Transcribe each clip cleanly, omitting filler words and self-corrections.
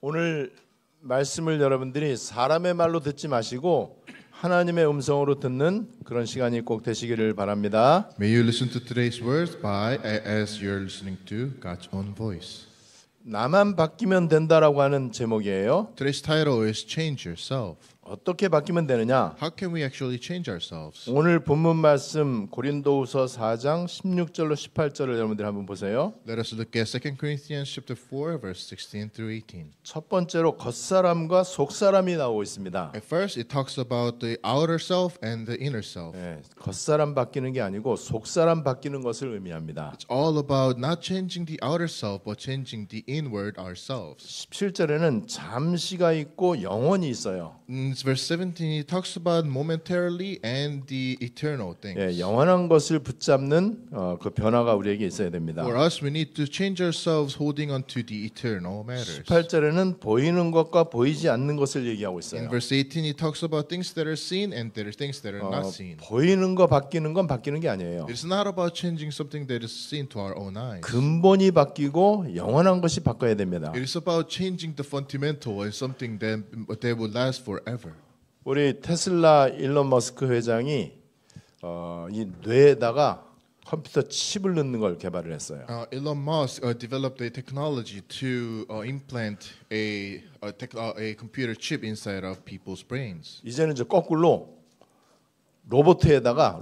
오늘 말씀을 여러분들이 사람의 말로 듣지 마시고 하나님의 음성으로 듣는 그런 시간이 꼭 되시기를 바랍니다. May you listen to today's words as you're listening to God's own voice. 나만 바뀌면 된다라고 하는 제목이에요. Today's title is Change Yourself. 어떻게 바뀌면 되느냐? How can we actually change ourselves? 오늘 본문 말씀 고린도후서 4장 16절로 18절을 여러분들 한번 보세요. Let us look at 2 Corinthians chapter 4 verse 16 through 18. 첫 번째로 겉사람과 속사람이 나오고 있습니다. At first it talks about the outer self and the inner self. 네, 겉사람 바뀌는 게 아니고 속사람 바뀌는 것을 의미합니다. It's all about not changing the outer self but changing the inward ourselves. 17절에는 잠시가 있고 영원히 있어요. In verse 17 it talks about momentarily and the eternal things. 예, 영원한 것을 붙잡는 그 변화가 우리에게 있어야 됩니다. For us we need to change ourselves holding on to the eternal matters. 18절에는 보이는 것과 보이지 않는 것을 얘기하고 있어요. In verse 18 it talks about things that are seen and there are things that are not seen. 보이는 거 바뀌는 건 바뀌는 게 아니에요. It's not about changing something that is seen to our own eyes. 근본이 바뀌고 영원한 것이 바뀌어야 됩니다. It is about changing the fundamental and something that will last forever. 우리 테슬라 일론 머스크 회장이 이 뇌에다가 컴퓨터 칩을 넣는 걸 개발을 했어요. Elon Musk developed a technology to implant a computer chip inside of people's brains. 이제는 이제 거꾸로 로봇에다가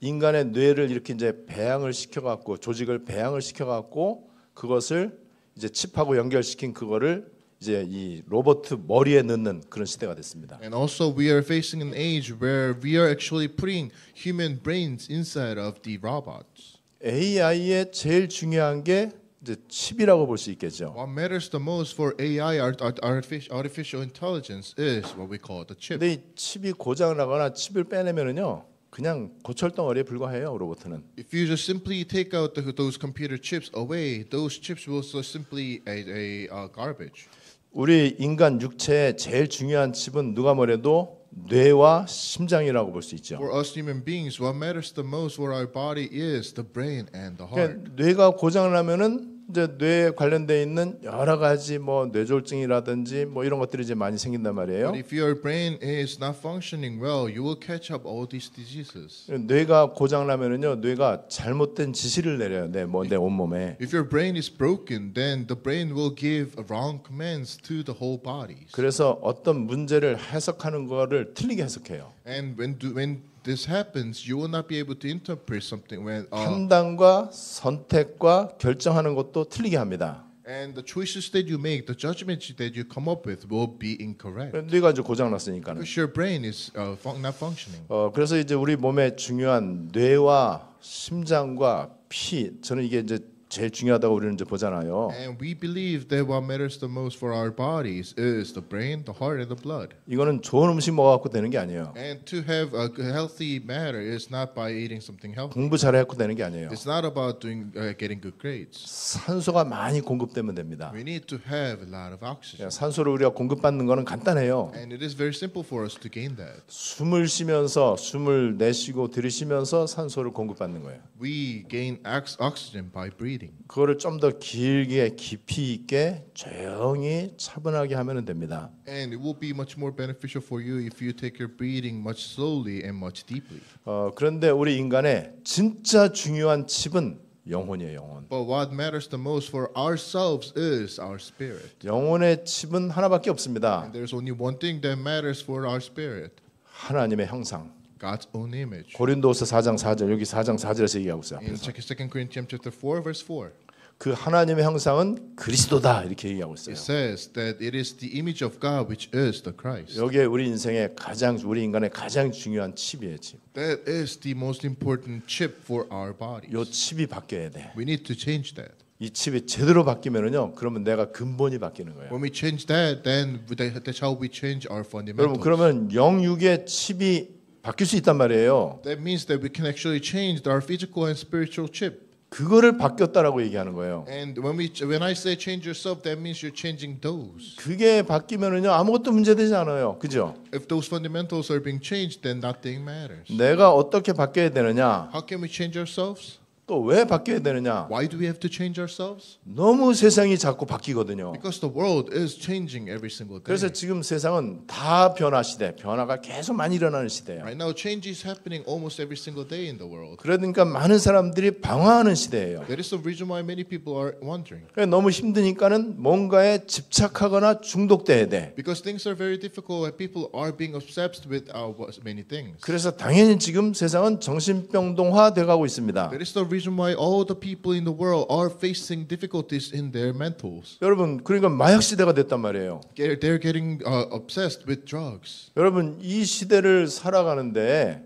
인간의 뇌를 이렇게 이제 배양을 시켜갖고 조직을 배양을 시켜갖고 그것을 이제 칩하고 연결시킨 그거를 이제 이 로봇 머리에 넣는 그런 시대가 됐습니다. And also we are facing an age where we are actually putting human brains inside of the robots. AI의 제일 중요한 게 이제 칩이라고 볼 수 있겠죠. What matters the most for AI, artificial intelligence, is what we call the chip. 근데 이 칩이 고장을 나거나 칩을 빼내면은요, 그냥 고철덩어리에 불과해요, 로봇은. If you just simply take out those computer chips away, those chips will so simply a garbage. 우리 인간 육체의 제일 중요한 칩은 누가 뭐래도 뇌와 심장이라고 볼 수 있죠. For us human beings, what matters the most for our body is the brain and the heart. 그러니까 뇌가 고장을 나면은 이제 뇌에 관련돼 있는 여러 가지 뭐 뇌졸중이라든지 뭐 이런 것들이 이제 많이 생긴단 말이에요. But if your brain is not functioning well, you will catch up all these diseases. 뇌가 고장 나면은요, 뇌가 잘못된 지시를 내려요. 내 온몸에. If your brain is broken, then the brain will give wrong commands to the whole body. 그래서 어떤 문제를 해석하는 거를 틀리게 해석해요. And when this happens, you will not be able to interpret something when 판단과 선택과 결정하는 것도 틀리게 합니다. and the choices that you make, the judgments that you come up with will be incorrect. 뇌가 이제 고장 났으니까는. Because your brain is not functioning. 그래서 이제 우리 몸에 중요한 뇌와 심장과 피, 저는 이게 이제 제일 중요하다고 우리는 이제 보잖아요. And we believe that what matters the most for our bodies is the brain, the heart, and the blood. 이거는 좋은 음식 먹어갖고 되는 게 아니에요. And to have a healthy matter is not by eating something healthy. 공부 잘해갖고 되는 게 아니에요. It's not about getting good grades. 산소가 많이 공급되면 됩니다. We need to have a lot of oxygen. 산소를 우리가 공급받는 거는 간단해요. And it is very simple for us to gain that. 숨을 쉬면서 숨을 내쉬고 들이쉬면서 산소를 공급받는 거예요. We gain oxygen by breathing. 그거를 좀 더 길게 깊이 있게 조용히 차분하게 하면 됩니다. And it will be much more beneficial for you if you take your breathing much slowly and much deeply. 그런데 우리 인간의 진짜 중요한 칩은 영혼이에요, 영혼. But what matters the most for ourselves is our spirit. 영혼의 칩은 하나밖에 없습니다. And there's only one thing that matters for our spirit. 하나님의 형상. God's own image. 고린도서 4장 4절, 여기 4장 4절에서 얘기하고 있어요. In 2 Corinthians chapter 4 verse 4. 그 하나님의 형상은 그리스도다 이렇게 얘기하고 있어요. It says that it is the image of God which is the Christ. 여기에 우리 인생의 우리 인간의 가장 중요한 칩이에요, 칩. That is the most important chip for our bodies. 요 칩이 바뀌어야 돼. We need to change that. 이 칩이 제대로 바뀌면은요, 그러면 내가 근본이 바뀌는 거예요. When we change that, then that's how we change our fundamentals. 여러분, 그러면 영육의 칩이 바뀔 수 있단 말이에요. That means that we can actually change our physical and spiritual chip. 그거를 바뀌었다라고 얘기하는 거예요. And when I say change yourself, that means you're changing those. 그게 바뀌면은요, 아무것도 문제되지 않아요. 그죠? If those fundamentals are being changed, then nothing matters. 내가 어떻게 바뀌어야 되느냐? How can we change ourselves? 또 왜 바뀌어야 되느냐? Why do we have to change ourselves? 너무 세상이 자꾸 바뀌거든요. Because the world is changing every single day. 그래서 지금 세상은 다 변화 시대, 변화가 계속 많이 일어나는 시대예요. Right now, change is happening almost every single day in the world. 그러니까 많은 사람들이 방황하는 시대예요. That is the reason why many people are wondering. 너무 힘드니까는 뭔가에 집착하거나 중독돼야 돼. Because things are very difficult and people are being obsessed with many things. 그래서 당연히 지금 세상은 정신병동화 돼가고 있습니다. That is the reason why all the people in the world are facing difficulties in their mentals. 여러분, 그러니까 마약 시대가 됐단 말이에요. They're getting obsessed with drugs. 여러분, 이 시대를 살아가는데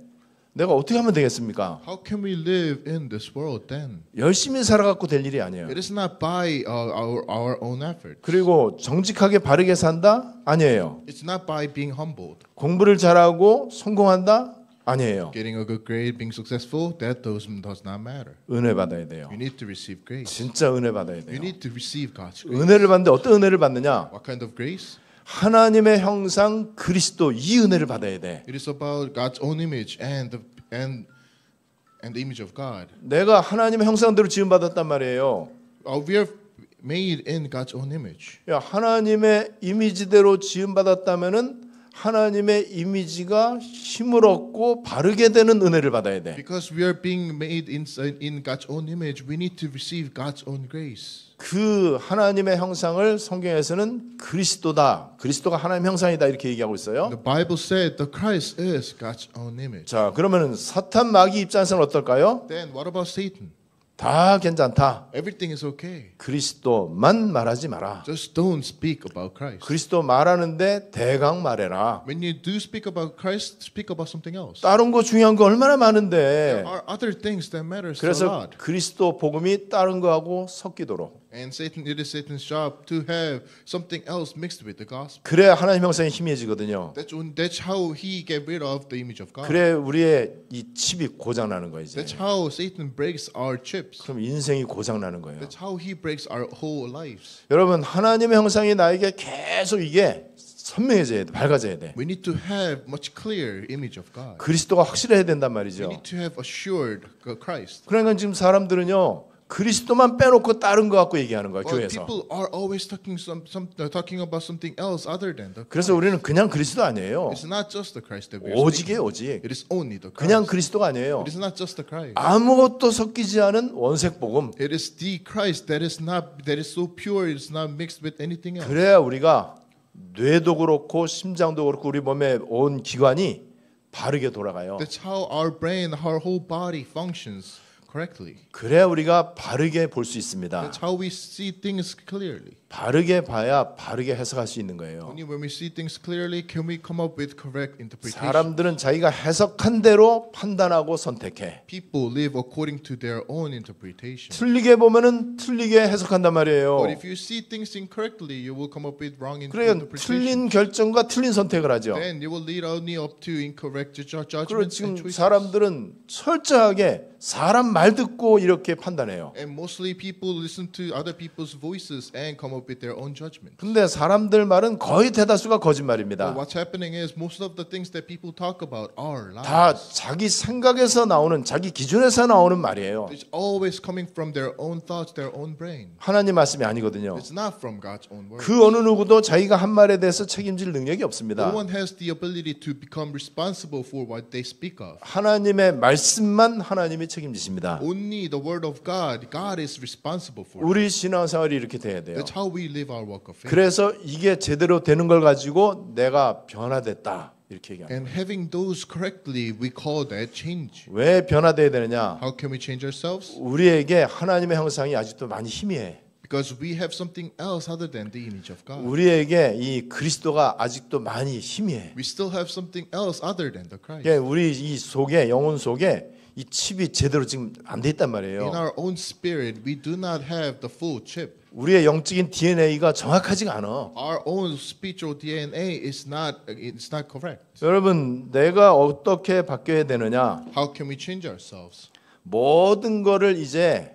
내가 어떻게 하면 되겠습니까? How can we live in this world then? 열심히 살아갖고 될 일이 아니에요. It is not by our own effort. 그리고 정직하게 바르게 산다? 아니에요. It's not by being humbled. 공부를 잘하고 성공한다? 아니에요. Getting a good grade, being successful, that does not matter. 은혜 받아야 돼요. You need to receive grace. 진짜 은혜 받아야 You 돼요. need to receive God's grace. 은혜를 받는데 어떤 은혜를 받느냐? What kind of grace? 하나님의 형상 그리스도 이 은혜를 받아야 돼. It is about God's own image and the image of God. 내가 하나님의 형상대로 지음 받았단 말이에요. We are made in God's own image. 야, 하나님의 이미지대로 지음 받았다면은 하나님의 이미지가 힘을 얻고 바르게 되는 은혜를 받아야 돼. Because we are being made in God's own image, we need to receive God's own grace. 그 하나님의 형상을 성경에서는 그리스도다. 그리스도가 하나님의 형상이다 이렇게 얘기하고 있어요. The Bible said the Christ is God's own image. 자, 그러면은 사탄 마귀 입장에서는 어떨까요? Then what about Satan? 다 괜찮다. Everything is okay. 그리스도만 말하지 마라. Just don't speak about Christ. 그리스도 말하는데 대강 말해라. When you do speak about Christ, speak about something else. 다른 거 중요한 거 얼마나 There 많은데. are other things that matters a 그래서 lot. 그리스도 복음이 다른 거하고 섞이도록. And it is Satan's job to have something else mixed with the gospel. 그래야 하나님 형상이 희미해지거든요. That's how he get rid of the image of God. 그래 우리의 이 칩이 고장 나는 거예요. 이제. That's how Satan breaks our chips. 그럼 인생이 고장 나는 거예요. That's how he breaks our whole lives. 여러분 하나님의 형상이 나에게 계속 이게 선명해져야 돼, 밝아져야 돼. We need to have much clear image of God. 그리스도가 확실해야 된단 We 말이죠. need to have assured Christ. 그러니까 지금 사람들은요 그리스도만 빼놓고 다른 거 갖고 얘기하는 거예요 Well, 교회에서. people are always talking about something else other than the 그래서 Christ. 우리는 그냥 그리스도 아니에요. It's not just the Christ that we are 오직이에요 speaking. 오직. It is only the 그냥 Christ. 그리스도가 아니에요. It is not just the Christ. 아무것도 섞이지 않은 원색 복음. It is the Christ that is so pure. It is not mixed with anything else. 그래야 우리가 뇌도 그렇고 심장도 그렇고 우리 몸의 온 기관이 바르게 돌아가요. That's how our brain, our whole body functions correctly. 그래야 우리가 바르게 볼 수 있습니다. That's how we see things clearly. 바르게 봐야 바르게 해석할 수 있는 거예요. Only when we see things clearly can we come up with correct interpretation. 사람들은 자기가 해석한 대로 판단하고 선택해. People live according to their own interpretation. 틀리게 보면은 틀리게 해석한단 말이에요. But if you see things incorrectly, you will come up with wrong 그러니까 interpretation. 틀린 결정과 틀린 선택을 하죠. Then you will lead only up to incorrect 그리고 judgments 지금 and choices. 사람들은 철저하게 사람 말 듣고 이렇게 판단해요. And mostly people listen to other people's voices and come up with their own judgment. 근데 사람들 말은 거의 대다수가 거짓말입니다. But what's happening is most of the things that people talk about are 다 lies. 자기 생각에서 나오는 자기 기준에서 나오는 말이에요. It's always coming from their own thoughts, their own brain. 하나님 말씀이 아니거든요. It's not from God's own word. 그 어느 누구도 자기가 한 말에 대해서 책임질 능력이 없습니다. No one has the ability to become responsible for what they speak of. 하나님의 말씀만 하나님이 책임지십니다. Only the word of God, God is responsible for. 우리 신앙생활이 이렇게 돼야 돼요. That's how we live our walk of faith. 그래서 이게 제대로 되는 걸 가지고 내가 변화됐다 이렇게 얘기합니다. And having those correctly, we call that change. 왜 변화돼야 되느냐? How can we change ourselves? 우리에게 하나님의 형상이 아직도 많이 희미해. Because we have something else other than the image of God. 우리에게 이 그리스도가 아직도 많이 희미해. We still have something else other than the Christ. 예, 우리 이 속에 영혼 속에 이 칩이 제대로 지금 안 돼 있단 In 말이에요. our own spirit, we do not have the full chip. 우리의 영적인 DNA가 정확하지가 않아. Our own spiritual DNA is not correct. 여러분, 내가 어떻게 바뀌어야 되느냐? How can we change ourselves? 모든 거를 이제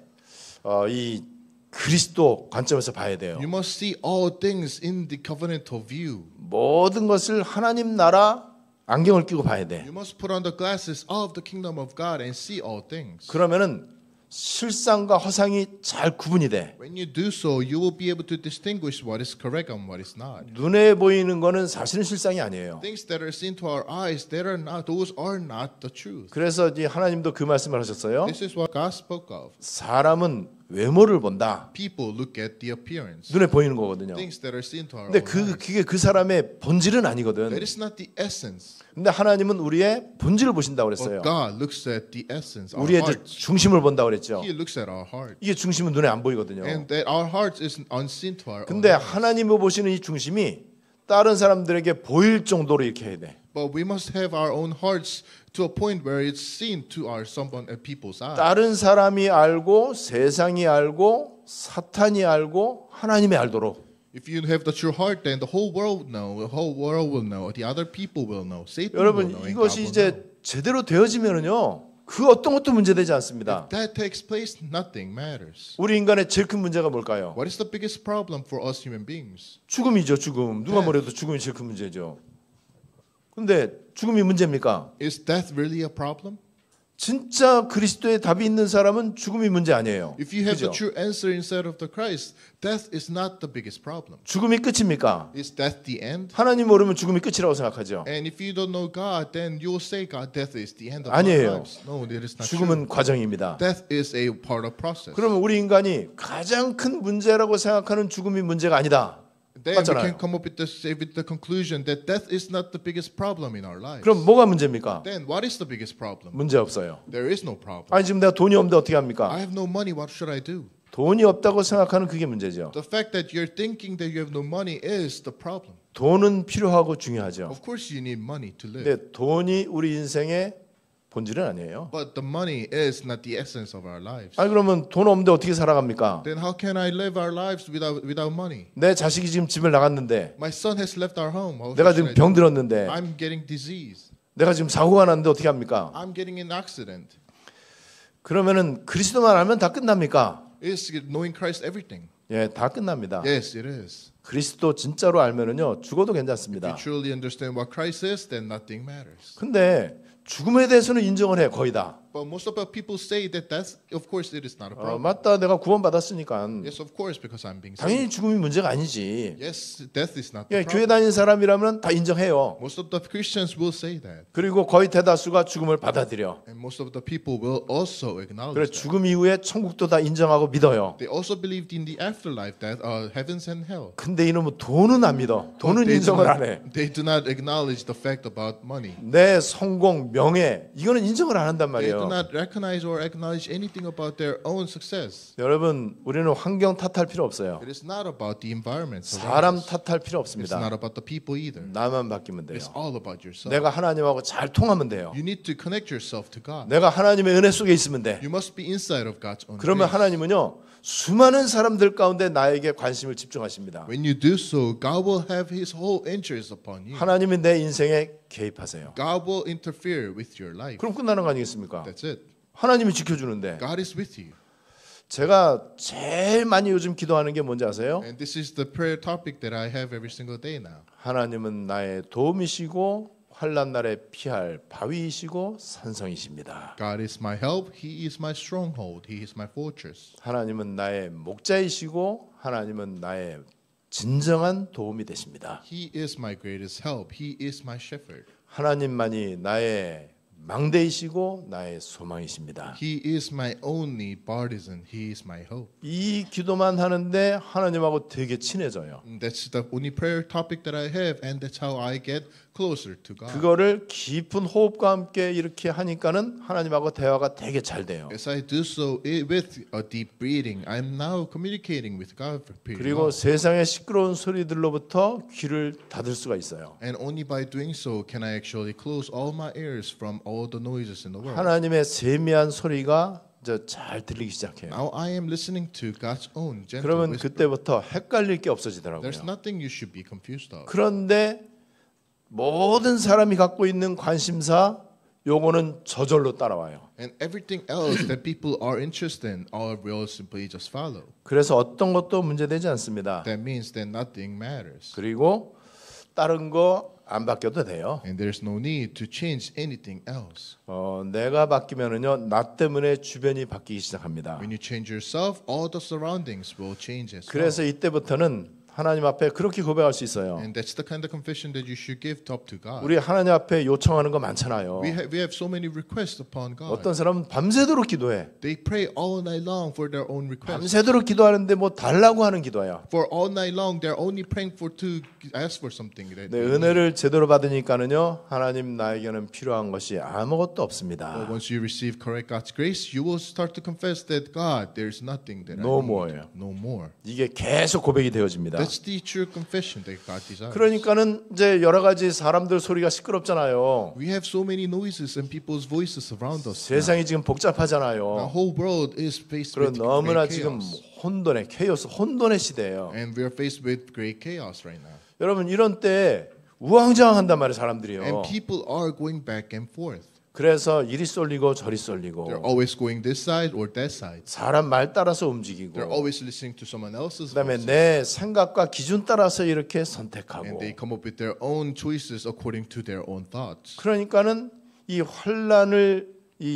이 그리스도 관점에서 봐야 돼요. You must see all things in the covenantal view. 모든 것을 하나님 나라 안경을 끼고 봐야 돼. You must put on the glasses of the kingdom of God and see all things. 그러면은 실상과 허상이 잘 구분이 돼. When you do so, you will be able to distinguish what is correct and what is not. 눈에 보이는 거는 사실은 실상이 아니에요. Things that are seen to our eyes, those are not the truth. 그래서 이 하나님도 그 말씀을 하셨어요. This is what God spoke of. 사람은 외모를 본다. People look at the appearance. 눈에 보이는 거거든요. Things that are seen to our 근데 own eyes. 그게 그 사람의 본질은 아니거든. That is not the essence. 근데 하나님은 우리의 본질을 보신다고 그랬어요. But God looks at the essence, our 우리의 hearts. 중심을 본다고 그랬죠. He looks at our heart. 이게 중심은 눈에 안 보이거든요. And that our heart is unseen to our own 근데 eyes. 하나님을 보시는 이 중심이 다른 사람들에게 보일 정도로 이렇게 해야 돼. But we must have our own hearts to a point where it's seen to our people's eyes. 다른 사람이 알고 세상이 알고 사탄이 알고 하나님이 알도록. If you have the true heart, then the whole world will know, the other people will know, Satan will 여러분 know, and God 이것이 will 이제 know. 제대로 되어지면은요 그 어떤 것도 문제되지 않습니다. If that takes place, nothing matters. 우리 인간의 제일 큰 문제가 뭘까요? What is the biggest problem for us human beings? 죽음이죠. 죽음. 누가 뭐래도 죽음이 제일 큰 문제죠. 근데 죽음이 문제입니까? Is death really a problem? 진짜 그리스도의 답이 있는 사람은 죽음이 문제 아니에요. If you have 그죠? the true answer inside of the Christ, death is not the biggest problem. 죽음이 끝입니까? Is death the end? 하나님 모르면 죽음이 끝이라고 생각하죠. And if you don't know God, then you will say God, death is the end of 아니에요. our lives. No, that is not 죽음은 true. 과정입니다. Death is a part of process. 그러면 우리 인간이 가장 큰 문제라고 생각하는 죽음이 문제가 아니다. Then we 맞잖아요. can come up with the conclusion that death is not the biggest problem in our lives. 그럼 뭐가 문제입니까? Then what is the biggest problem? 문제 없어요. There is no problem. 아니 지금 내가 돈이 없는데 어떻게 I 합니까? have no money. What should I do? 돈이 없다고 생각하는 그게 문제죠. The fact that you're thinking that you have no money is the problem. 돈은 필요하고 중요하죠. Of course, you need money to live. 근데 돈이 우리 인생의 본질은 아니에요. But the money is not the essence of our lives. 아니 그러면 돈 없는데 어떻게 살아갑니까? Then how can I live our lives without money? 내 자식이 지금 집을 나갔는데 My son has left our home. How 내가 지금 should I do? 병들었는데 I'm getting disease. 내가 지금 사고가 났는데 어떻게 합니까? I'm getting an accident. 그러면은 그리스도만 알면 다 끝납니까? Is knowing Christ everything? 예, 다 끝납니다. Yes, it is. 그리스도 진짜로 알면은요 죽어도 If 괜찮습니다. you truly understand what Christ is, then nothing matters. 근데 죽음에 대해서는 인정을 해 거의 다. But most of the people say that that's, of course, it is not a problem. 맞다, 내가 구원 받았으니까 Yes, of course, because I'm being saved. 당연히 죽음이 문제가 아니지. Yes, death is not 예, the 교회 problem. 다니는 사람이라면 다 인정해요. Most of the Christians will say that, 그리고 거의 대다수가 죽음을 받아들여. and most of the people will also 그래 acknowledge that. 죽음 이후에 천국도 다 인정하고 믿어요. They also believed in the afterlife, that heavens and hell. 근데 이놈은 돈은 안 믿어. 돈은 They do 인정을 not- 안 해. They do not acknowledge the fact about money. 내 성공, 명예 이거는 인정을 안 한단 They do 말이에요. not recognize or acknowledge anything about their own success. 여러분, 우리는 환경 탓할 필요 없어요. It is not about the environment. 사람 surroundings. 탓할 필요 It's 없습니다. not about the people either. 나만 바뀌면 돼요. It's all about yourself. 내가 하나님하고 잘 통하면 돼요. You need to connect yourself to God. 내가 하나님의 은혜 속에 있으면 돼. You must be inside of God's own 그러면 grace. 하나님은요 수많은 사람들 가운데 나에게 관심을 집중하십니다. When you do so, God will have His whole interest upon you. 하나님이 내 인생에 개입하세요. God will interfere with your life. 그럼 끝나는 거 아니겠습니까? That's it. 하나님이 지켜주는데 God is with you. 제가 제일 많이 요즘 기도하는 게 뭔지 아세요? And this is the prayer topic that I have every single day now. 하나님은 나의 도움이시고 환난 날에 피할 바위이시고 산성이십니다. God is my help. He is my stronghold. He is my fortress. 하나님은 나의 목자이시고 하나님은 나의 진정한 도움이 되십니다. He is my greatest help. He is my shepherd. 하나님만이 나의 망대이시고 나의 소망이십니다. He is my only partisan. He is my hope. 이 기도만 하는데 하나님하고 되게 친해져요. And that's the only prayer topic that I have, and that's how I get closer to God. 그거를 깊은 호흡과 함께 이렇게 하니까는 하나님하고 대화가 되게 잘 돼요. As I do so with a deep breathing, I'm now communicating with God pretty 그리고 well. 세상의 시끄러운 소리들로부터 귀를 닫을 수가 있어요. And only by doing so can I actually close all my ears from all the noises in the world. 하나님의 세미한 소리가 이제 잘 들리기 시작해요. Now I am listening to God's own gentle 그러면 whisper. 그때부터 헷갈릴 게 없어지더라고요. There's nothing you should be confused of. 그런데 모든 사람이 갖고 있는 관심사 요거는 저절로 따라와요. And everything else that people are interested in, will simply just follow. 그래서 어떤 것도 문제되지 않습니다. That means that nothing matters. 그리고 다른 거 안 바뀌어도 돼요. And there's no need to change anything else. 내가 바뀌면은요, 나 때문에 주변이 바뀌기 시작합니다. When you change yourself, all the surroundings will change as well. 그래서 이때부터는 하나님 앞에 그렇게 고백할 수 있어요. And that's the kind of confession that you should give up to God. 우리 하나님 앞에 요청하는 거 많잖아요. We have so many requests upon God. 어떤 사람은 밤새도록 기도해. They pray all night long for their own requests. 밤새도록 기도하는데 뭐 달라고 하는 기도야. For all night long, they're only praying to ask for something. 네, 은혜를 제대로 받으니까는요, 하나님 나에게는 필요한 것이 아무것도 없습니다. But once you receive correct God's grace, you will start to confess that God, there's nothing that No I need. more예요. No more. 이게 계속 고백이 되어집니다. That's the true confession that God desires. 그러니까는 이제 여러 가지 사람들 소리가 시끄럽잖아요. We have so many noises and people's voices around us. 세상이 지금 The 복잡하잖아요. whole world is faced 그리고 with 너무나 great 지금 chaos. 혼돈의 케이오스, 혼돈의 시대예요. And we are faced with great chaos right now. 여러분 이런 때 우왕좌왕한단 말이에요, 사람들이요. And people are going back and forth. 그래서 이리 쏠리고 저리 They're 쏠리고 always going this side or that side. 사람 말 따라서 They're 움직이고 always listening to someone else's 그다음에 voices. 내 생각과 기준 따라서 이렇게 선택하고 And they come up with their own choices according to their own thoughts. 그러니까는 이 환란을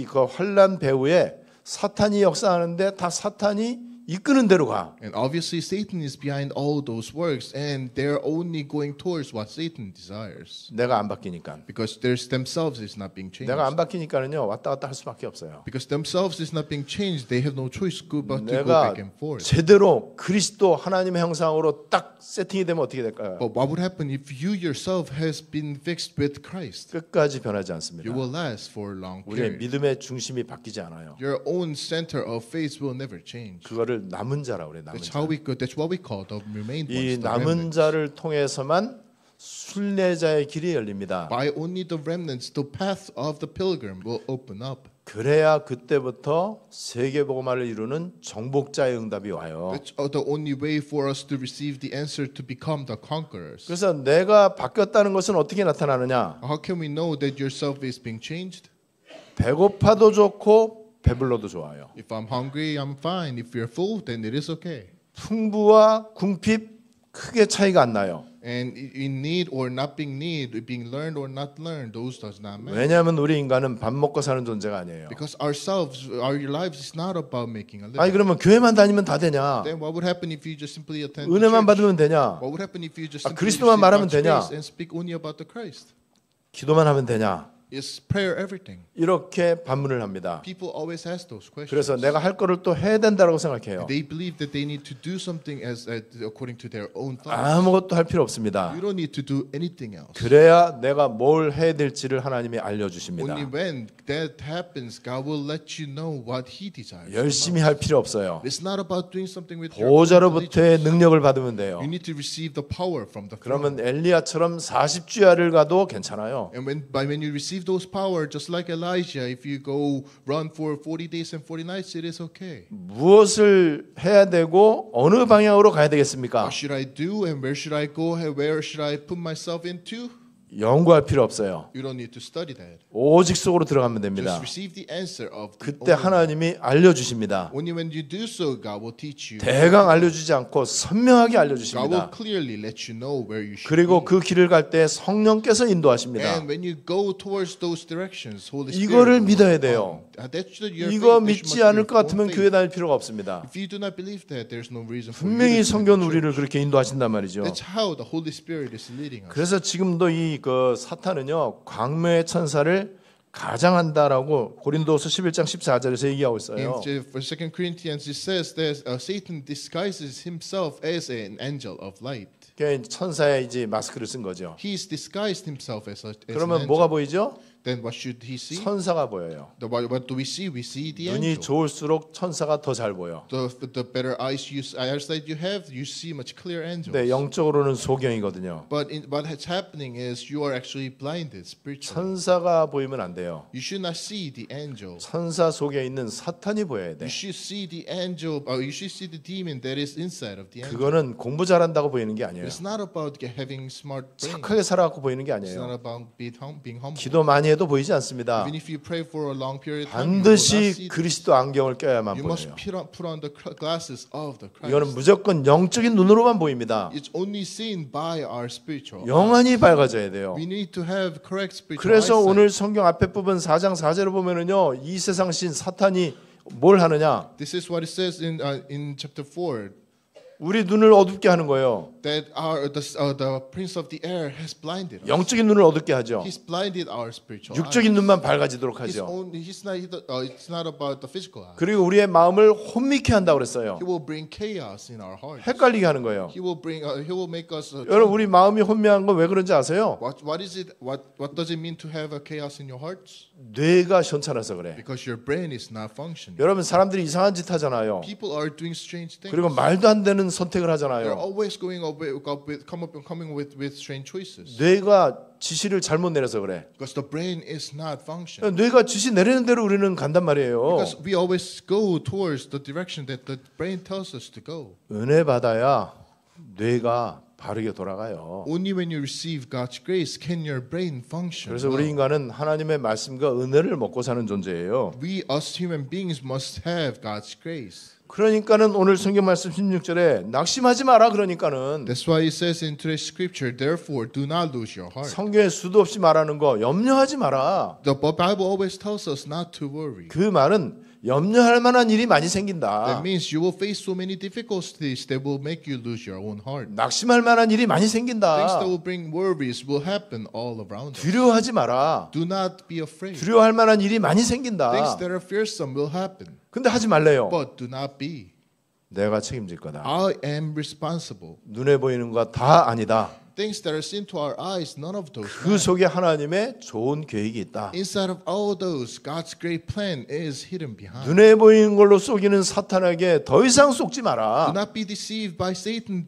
그 환란 배후에 사탄이 역사하는데 다 사탄이 이끄는 대로 가. And obviously Satan is behind all those works and they're only going towards what Satan desires. 내가 안 바뀌니까. Because there's themselves is not being changed. 내가 안 바뀌니까는요 왔다 갔다 할 수밖에 없어요. Because themselves is not being changed, they have no choice but to go 내가 back and forth. 제대로 그리스도 하나님의 형상으로 딱 세팅이 되면 어떻게 될까요? But what would happen if you yourself has been fixed with Christ? 끝까지 변하지 않습니다. You will last for a long 우리의 period. 믿음의 중심이 바뀌지 않아요. Your own center of faith will never change. 그거를 남은 자라 그래. 남은 That's 자. how that's what we call the remained 이 ones. The 남은 remnants. 자를 통해서만 순례자의 길이 열립니다. By only the remnants, the path of the pilgrim will open up. 그래야 그때부터 세계복음화를 이루는 정복자의 응답이 와요. That's the only way for us to receive the answer to become the conquerors. 그래서 내가 바뀌었다는 것은 어떻게 나타나느냐? How can we know that yourself is being changed? 배고파도 좋고 배불러도 좋아요. If I'm hungry, I'm fine. If you're full, then it is okay. 풍부와 궁핍 크게 차이가 안 나요. And in need or not being need, being learned or not learned, those does not matter. 왜냐하면 우리 인간은 밥 먹고 사는 존재가 아니에요. Because ourselves, our lives is not about making a living. 아니 그러면 교회만 다니면 다 되냐? Then what would happen if you just simply attend 은혜만 church? 받으면 되냐? What would happen if you just 아, simply 그리스도만 receive 말하면 God's 되냐? grace and speak only about the Christ? 기도만 하면 되냐? Is prayer everything? 이렇게 반문을 합니다. People always ask those questions. 그래서 내가 할 거를 또 해야 된다고 생각해요. They believe that they need to do something as according to their own thoughts. 아무것도 할 필요 없습니다. You don't need to do anything else. 그래야 내가 뭘 해야 될지를 하나님이 알려주십니다. Only when that happens, God will let you know what He desires. 열심히 할 필요 없어요. It's not about doing something with your own 보호자로부터의 diligence. 능력을 받으면 돼요. You need to receive the power from the throne. 그러면 엘리야처럼 40주야를 가도 괜찮아요. And when you receive those power, just like Elijah, if you go run for 40 days and 40 nights, it is okay. 무엇을 해야 되고 어느 방향으로 가야 되겠습니까? What should I do and where should I go and where should I put myself into? 연구할 필요 없어요. You don't need to study that. 오직 속으로 들어가면 Just 됩니다. receive the answer of the 그때 only. 하나님이 알려주십니다. Only when you do so, God will teach you. 대강 알려주지 않고 선명하게 God will 알려주십니다. clearly let you know where you should 그리고 be. 그 길을 갈 때 성령께서 인도하십니다. And when you go towards those directions, Holy Spirit 이거를 will 믿어야 respond. 돼요. That's your 이거 faith. That 믿지 must be 않을 your 것 같으면 own 교회 faith. 다닐 필요가 없습니다. If you do not believe that, there's no reason for you 분명히 to attend 성경은 the 우리를 church. 그렇게 인도하신단 말이죠. That's how the Holy Spirit is leading us. 그래서 지금도 이 그 사탄은요 광명의 천사를 가장한다라고 고린도서 11장 14절에서 얘기하고 있어요. In 2 Corinthians, it says that Satan disguises himself as an angel of light. 그러니까 천사의 이제 마스크를 쓴 거죠. He's disguised himself as an 그러면 angel. 뭐가 보이죠? Then what should he see? 천사가 보여요. What do we see? We see the 눈이 angel. 좋을수록 천사가 더 잘 보여. The better eyesight you have, you see much clearer angels. 근데 영적으로는 소경이거든요. But what's happening is you are actually blinded spiritually. 천사가 보이면 안 돼요. You should not see the angel. 천사 속에 있는 사탄이 보여야 돼. You should see the angel, or you should see the demon that is inside of the angel. 그거는 공부 잘한다고 보이는 게 아니에요. It's not about having smart brain. 착하게 살아갖고 보이는 게 It's not 아니에요. about being humble. 기도 많이 해도 보이지 않습니다. Even if you pray for a long period of time, you will not see 반드시 this. 그리스도 안경을 껴야만 You must 보여요. put on the glasses of the 이거는 Christ. 무조건 영적인 눈으로만 보입니다. It's only seen by our spiritual. 영안이 밝아져야 돼요. We need to have correct spiritual 그래서 eyesight. 오늘 성경 앞에 부분 4장 4절을 보면은요, 이 세상 신 사탄이 뭘 하느냐? This is what it says in chapter 4. 우리 눈을 어둡게 하는 거예요. That the prince of the air has blinded us. 영적인 눈을 어둡게 하죠. He's blinded our spiritual 육적인 눈만 밝아지도록 eyes. 하죠. It's not about the physical eye. 그리고 우리의 마음을 혼미케 한다고 그랬어요. He will bring chaos in our hearts. 헷갈리게 하는 거예요. He will make us. 여러분, 우리 마음이 혼미한 건 왜 그런지 아세요? What is it? What does it mean to have a chaos in your hearts? 뇌가 현찮아서 그래. Because your brain is not functioning. 여러분, 사람들이 이상한 짓 하잖아요. People are doing strange things. 그리고 말도 안 되는 선택을 They're 하잖아요. always coming with strange choices. 뇌가 지시를 잘못 내려서 그래. Because the brain is not functioning. 뇌가 지시 내리는 대로 우리는 간단 말이에요. Because we always go towards the direction that the brain tells us to go. 은혜 받아야 뇌가 바르게 돌아가요. Only when you receive God's grace can your brain function. 그래서 우리 인간은 하나님의 말씀과 은혜를 먹고 사는 존재예요. We as human beings must have God's grace. 그러니까는 오늘 성경 말씀 16절에 낙심하지 마라 그러니까는 That's why it says in today's scripture, therefore do not lose your heart. 성경에 수도 없이 말하는 거 염려하지 마라. The Bible always tells us not to worry. 그 말은 염려할 만한 일이 많이 That 생긴다. means you will face so many difficulties that will make you lose your own heart. 낙심할 만한 일이 많이 Things that 생긴다. will bring worries will happen all around us. 두려워하지 마라. Do not be afraid. 두려워할 만한 일이 많이 Things 생긴다. that are fearsome will happen. 근데 하지 말래요. But do not be. 내가 책임질 거다. I am responsible. 눈에 보이는 거 다 아니다. Things that are seen to our eyes, none of those. 그 속에 하나님의 좋은 계획이 있다. Inside of all those, God's great plan is hidden behind. 눈에 보이는 걸로 속이는 사탄에게 더 이상 속지 Do 마라. not be deceived by Satan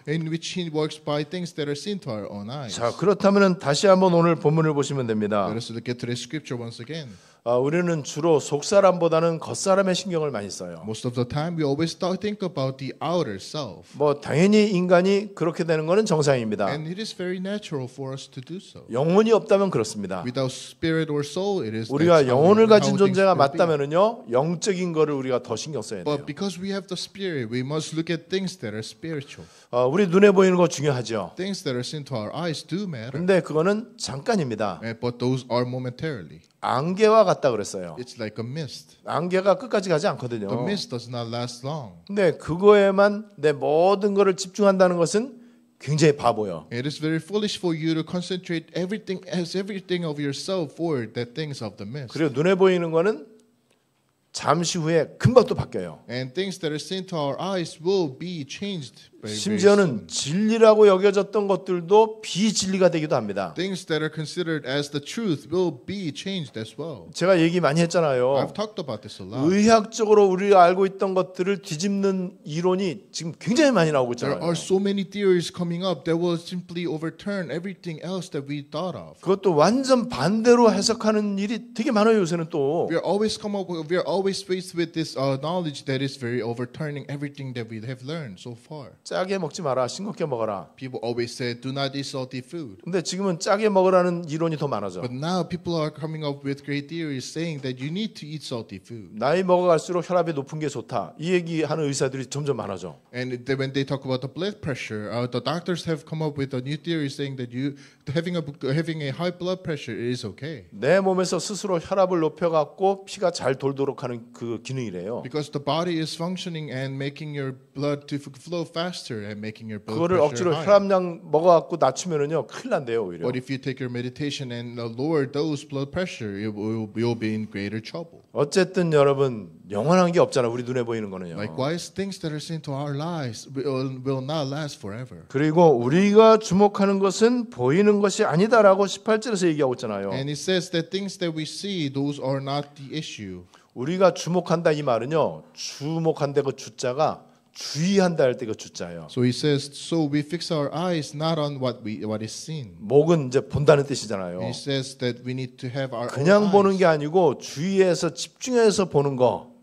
in which he works by things that are seen to our own eyes. 자, 그렇다면 다시 한번 오늘 본문을 보시면 됩니다. Let us look at today's scripture once again. 우리는 주로 속사람보다는 겉사람의 신경을 많이 써요. Most of the time, we always think about the outer self. 뭐 당연히 인간이 그렇게 되는 것은 정상입니다. And it is very natural for us to do so. 영혼이 없다면 그렇습니다. Without spirit or soul, it is 우리가 that's 영혼을 how 가진 things 존재가 will be. 맞다면은요, 영적인 거를 우리가 더 신경 써야 돼요. But because we have the spirit, we must look at things that are spiritual. 우리 눈에 보이는 거 중요하죠. Things that are seen to our eyes do matter. 근데 그거는 잠깐입니다. But those are momentarily. 안개와 같다 그랬어요. It's like a mist. 안개가 끝까지 가지 않거든요. The mist does not last long. 근데 그거에만 내 모든 거를 집중한다는 것은 굉장히 바보요. It is very foolish for you to concentrate everything of yourself for the things of the mist. 그리고 눈에 보이는 거는 잠시 후에 금방 또 바뀌어요. And things that are seen to our eyes will be changed very 심지어는 soon. 진리라고 여겨졌던 것들도 비진리가 되기도 합니다. Things that are considered as the truth will be changed as well. 제가 얘기 많이 했잖아요. I've talked about this a lot. 의학적으로 우리가 알고 있던 것들을 뒤집는 이론이 지금 굉장히 많이 나오고 There 있잖아요. are so many theories coming up that will simply overturn everything else that we thought of. 그것도 완전 반대로 해석하는 일이 되게 많아요. 요새는 또. We are always faced with this knowledge that is very overturning everything that we have learned so far. 짜게 먹지 마라. 싱겁게 먹어라. People always say, "Do not eat salty food." 근데 지금은 짜게 먹으라는 이론이 더 많아져. But now people are coming up with great theories saying that you need to eat salty food. 나이 먹어갈수록 혈압이 높은 게 좋다. 이 얘기하는 의사들이 점점 많아져. And when they talk about the blood pressure, the doctors have come up with a new theory saying that having a high blood pressure is okay. 내 몸에서 스스로 혈압을 높여갖고 피가 잘 돌도록 하는 그 기능이래요. Because the body is functioning and making your blood to flow faster and making your blood 그거를 pressure 억지로 high. 혈압량 먹어갖고 낮추면은요 큰일 난대요 오히려. But if you take your meditation and lower those blood pressure, you'll be in greater trouble. 어쨌든 여러분 영원한 게 없잖아. 우리 눈에 보이는 거는요. Likewise, things that are seen to our lives will not last forever. 그리고 우리가 주목하는 것은 보이는 것이 아니다라고 18절에서 얘기하고 있잖아요. And it says that things that we see, those are not the issue. 우리가 주목한다 이 말은요. 주목한다 그 주자가 주의한다 할 때 그 주자예요. So he says, so we fix our eyes not on what is seen. 목은 이제 본다는 뜻이잖아요. He says that we need to have our 그냥 own 보는 eyes. 게 아니고 주의해서 집중해서 보는 거.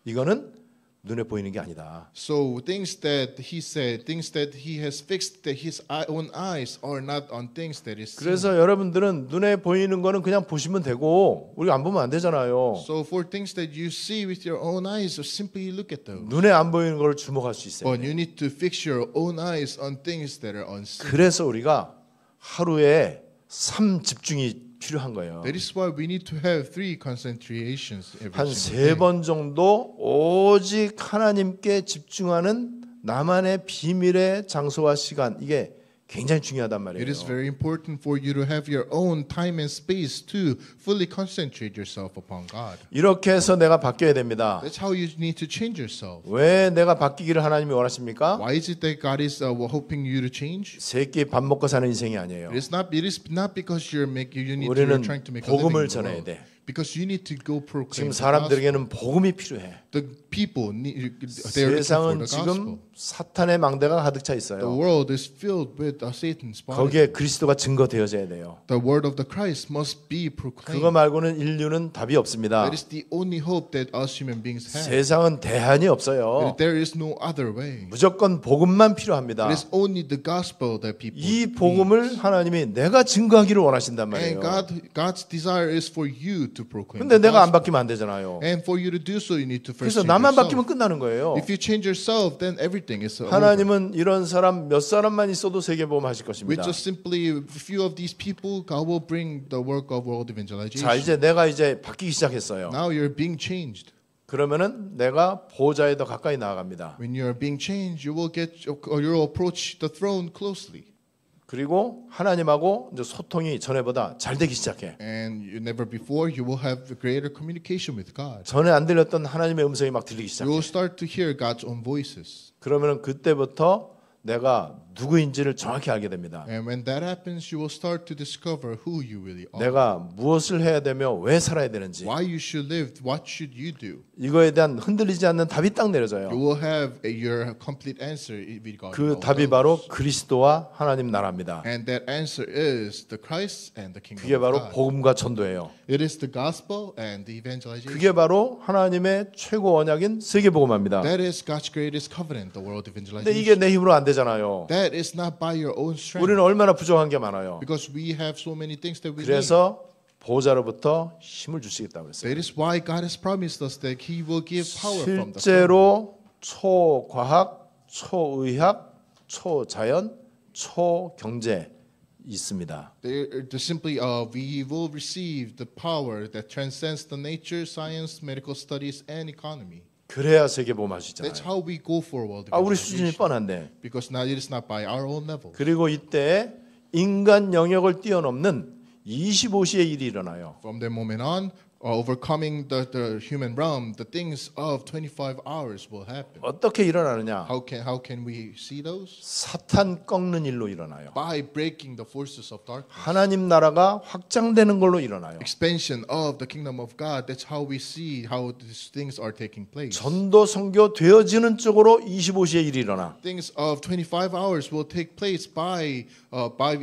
이거는 눈에 보이는 게 아니다. So things that he said, things that he has fixed that his own eyes are not on things that is seen. 그래서 여러분들은 눈에 보이는 거는 그냥 보시면 되고 우리가 안 보면 안 되잖아요. So for things that you see with your own eyes, so simply look at those. 눈에 안 보이는 걸 주목할 수 있어요. But you need to fix your own eyes on things that are unseen. 그래서 우리가 하루에 3 집중이 필요한 거예요. That is why we need to have 3 concentrations every 한 single day. 3번 정도 오직 하나님께 집중하는 나만의 비밀의 장소와 시간 이게 굉장히 중요하단 말이에요. It is very important for you to have your own time and space to fully concentrate yourself upon God. 이렇게 해서 내가 바뀌어야 됩니다. That's how you need to change yourself. 왜 내가 바뀌기를 하나님이 원하십니까? Why is it that God is hoping you to change? 세 끼 밥 먹고 사는 인생이 아니에요. It is not because you need 우리는 trying to make a living 복음을 in the 전해야 world. 돼. Because you need to go 지금 proclaim the gospel. 사람들에게는 복음이 필요해. The people need they are looking for 세상은 the 지금 gospel. 사탄의 망대가 가득 차 The 있어요. world is filled with Satan's body. 거기에 그리스도가 증거되어져야 돼요. The word of the Christ must be proclaimed. 그거 말고는 인류는 답이 없습니다. That is the only hope that us human beings have. 세상은 대안이 없어요. There is no other way. 무조건 복음만 필요합니다. It is only the gospel that people 이 need. 복음을 하나님이 내가 증거하기를 원하신단 And 말이에요. God's desire is for you to proclaim. 근데 the 내가 안 gospel. 바뀌면 안 되잖아요. And for you to do so, you need to first 그래서 change 나만 yourself. 바뀌면 끝나는 거예요. If you change yourself, then everything is over. 하나님은 이런 사람 몇 사람만 있어도 세계보험 하실 With 것입니다. just simply a few of these people, God will bring the work of world evangelization. 자, 이제 내가 이제 바뀌기 시작했어요. Now you're being changed. 그러면은 내가 보좌에 더 가까이 나아갑니다. When you're being changed, you will approach the throne closely. 그리고 하나님하고 이제 소통이 전에보다 잘 되기 시작해. And never before, you will have greater communication with God. 전에 안 들렸던 하나님의 음성이 막 들리기 You 시작해. will start to hear God's own voices. 그러면은 그때부터 내가 누구인지를 정확히 알게 됩니다. And when that happens, you will start to discover who you really are. 내가 무엇을 해야 되며 왜 살아야 되는지 Why you should live, what should you do? 이거에 대한 흔들리지 않는 답이 딱 내려져요. You will have your complete answer regarding 그 all 답이 those. 바로 그리스도와 하나님 나라입니다. And that answer is the Christ and the kingdom 그게 of 바로 God. 복음과 전도예요. It is the gospel and the evangelization. 그게 바로 하나님의 최고 언약인 세계복음화입니다. That is God's greatest covenant, the world 근데 evangelization. 이게 내 힘으로 안 되잖아요. That is not by your own strength. 우리는 얼마나 부족한 게 많아요. Because we have so many things that we need. 그래서 보좌로부터 힘을 주시겠다고 그랬어요. That is why God has promised us that He will give power from the throne. 실제로 초과학, 초의학, 초자연, 초경제 있습니다. Simply, we will receive the power that transcends the nature, science, medical studies, and economy. 그래야 세계복음 하시잖아요. That's how we go for world 우리 수준이 evangelization. 뻔한데. Because now it is not by our own level. 그리고 이때 인간 영역을 뛰어넘는 25시의 일이 일어나요. From that moment on, overcoming the human realm, the things of 25 hours will happen. 어떻게 일어나느냐? How can we see those? 사탄 꺾는 일로 일어나요. By breaking the forces of darkness. 하나님 나라가 확장되는 걸로 일어나요. Expansion of the kingdom of God. That's how we see how these things are taking place. 전도 선교 되어지는 쪽으로 25시의 일이 일어나. Things of 25 hours will take place by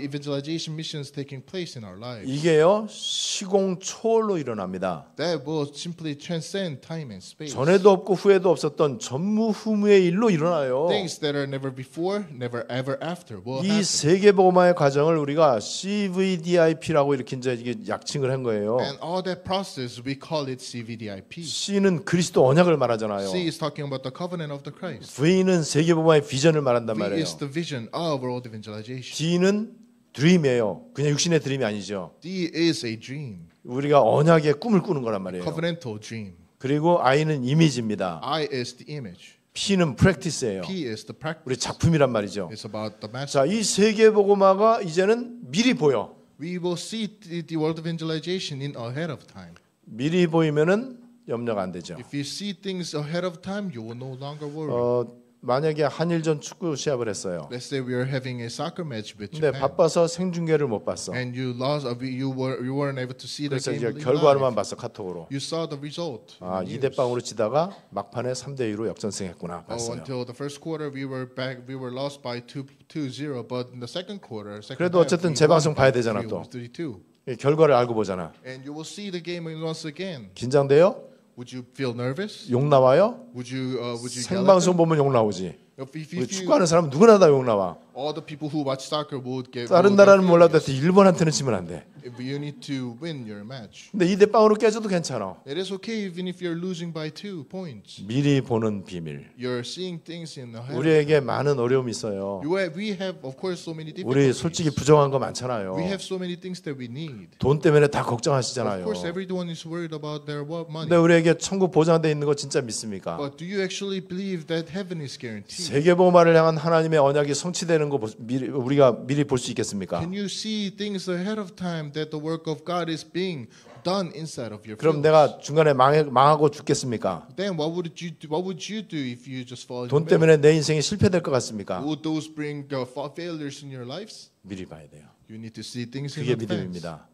evangelization missions taking place in our lives. 이게요 시공초월로 일어납니다. That will simply transcend time and space. 전에도 없고 후에도 없었던 전무후무의 일로 일어나요. Things that are never before, never ever after will 이 happen. 세계복음화의 과정을 우리가 CVDIP라고 이렇게 이제 이게 약칭을 한 거예요. And all that process we call it CVDIP. C는 그리스도 언약을 말하잖아요. C is talking about the covenant of the Christ. V는 세계복음화의 비전을 말한단 V 말이에요. is the vision of world evangelization. D는 드림이에요. 그냥 육신의 드림이 아니죠. D is a dream, 우리가 언약의 꿈을 꾸는 거란 말이에요. covenantal dream. 그리고 I는 이미지입니다. I is the image. P는 프랙티스예요. P is the practice. 우리 작품이란 말이죠. It's about the master. 자, 이 세계복음화가 이제는 미리 보여. We will see the world evangelization in ahead of time. 미리 보이면은 염려가 안 되죠. If you see things ahead of time, you will no longer worry. 만약에 한일전 축구 시합을 했어요. Let's say we are having a soccer match with 근데 Japan, 바빠서 생중계를 못 봤어. and you lost. You weren't able to see the 그래서 game 이제 live. 결과로만 봤어 카톡으로. You saw the result. 아, in the 2대 news. 0으로 지다가 막판에 3대 2로 역전승했구나 봤어요. Until the first quarter, we were lost by 2-0. But in the second quarter, 그래도 어쨌든 재방송 봐야 되잖아, 또. 32. 결과를 알고 보잖아. And you will see the game once again. 긴장돼요? Would you feel nervous? 욕 나와요? Would you yell at them? 생방송 보면 욕 나오지. If 우리 you, 축구하는 사람은 누구나 다 욕 나와. all the people who watch soccer would get. 다른 will 나라는 get 몰라도 furious. 일본한테는 치면 안 돼. If you need to win your match. 근데 2대 0으로 깨져도 괜찮아. It is okay even if you're losing by 2 points. 미리 보는 비밀. You're seeing things in the head. 우리에게 많은 어려움이 있어요. We have of course so many 우리 difficulties. 솔직히 부정한 거 많잖아요. We have so many things that we need. 돈 때문에 다 Of 걱정하시잖아요. course, everyone is worried about their money. 근데 우리에게 천국 보장돼 있는 거 진짜 믿습니까? But do you actually believe that heaven is guaranteed? 세계복음화를 향한 하나님의 언약이 성취되는 거 우리가 미리 볼 수 있겠습니까? Can you see things ahead of time that the work of God is being done inside of your 그럼 fields? 내가 중간에 망하고 죽겠습니까? Then what would you do if you just fall 돈 in the middle? 때문에 내 인생이 실패될 것 같습니까? Would those bring failures in your lives? 미리 봐야 돼요. You need to see things in 그게 advance. 믿음입니다.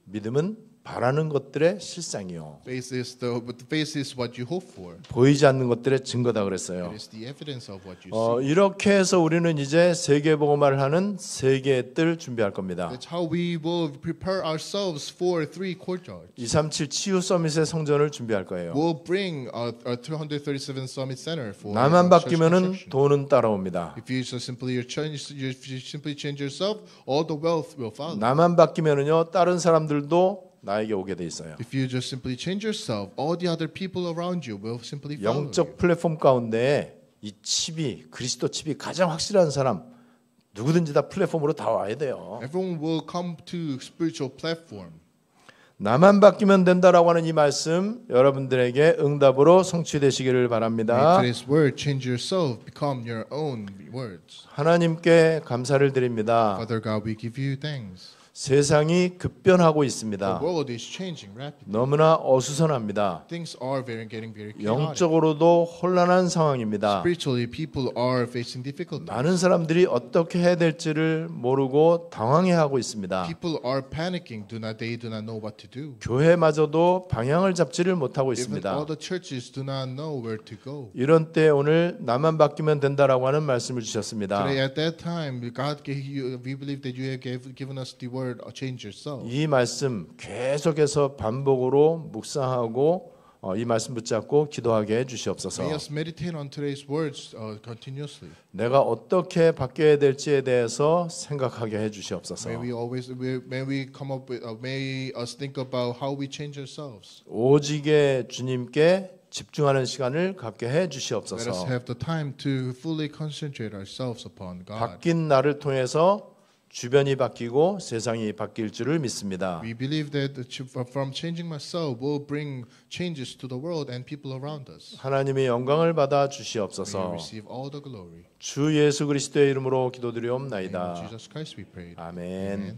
믿음은 바라는 것들의 실상이요. Faith is what you hope for. 보이지 않는 것들의 증거다 It 그랬어요. is the evidence of what you see. 이렇게 해서 우리는 이제 세계복음화를 하는 세계의 뜰 준비할 겁니다. That's how we will prepare ourselves for 3 courtyards. 237 치유 서밋의 성전을 준비할 거예요. We'll bring a 337 Summit Center for 나만 church 바뀌면은 construction. 돈은 따라옵니다. If you just simply change yourself, all the wealth will follow. 나만 바뀌면은요 다른 사람들도 나에게 오게 돼 있어요. If you just simply change yourself, all the other people around you will simply follow you. 영적 플랫폼 가운데 이 칩이 그리스도 칩이 가장 확실한 사람 누구든지 다 플랫폼으로 다 와야 돼요. Everyone will come to spiritual platform. 나만 바뀌면 된다라고 하는 이 말씀 여러분들에게 응답으로 성취되시기를 May 바랍니다. today's word change yourself, become your own words. 하나님께 감사를 드립니다. Father God, we give you thanks. 세상이 급변하고 The 있습니다. world is changing rapidly. 너무나 어수선합니다. Things are getting very chaotic. 영적으로도 혼란한 상황입니다. Spiritually, people are facing difficulties. 많은 사람들이 어떻게 해야 될지를 모르고 당황해하고 있습니다. People are panicking. They do not know what to do. 교회마저도 방향을 잡지를 못하고 Even 있습니다. all the churches do not know where to go. 이런 때 오늘 나만 바뀌면 된다라고 하는 말씀을 주셨습니다. Today, at that time, God gave you. We believe that you have given us the word, change yourself. 이 말씀 계속해서 반복으로 묵상하고 이 말씀 붙잡고 기도하게 May 해주시옵소서. us meditate on today's words continuously. 내가 어떻게 바뀌어야 될지에 대해서 생각하게 해주시옵소서. May we come up with. May us think about how we change ourselves. 오직의 주님께 집중하는 시간을 갖게 해 Let us 주시옵소서. have the time to fully concentrate ourselves upon God. 바뀐 나를 통해서 주변이 바뀌고 세상이 바뀔 줄을 믿습니다. We believe that from changing myself will bring changes to the world and people around us. 하나님의 영광을 받아 May you 주시옵소서. receive all the glory. 주 예수 그리스도의 이름으로 In the name 기도드리옵나이다. of Jesus Christ we pray. 아멘. Amen.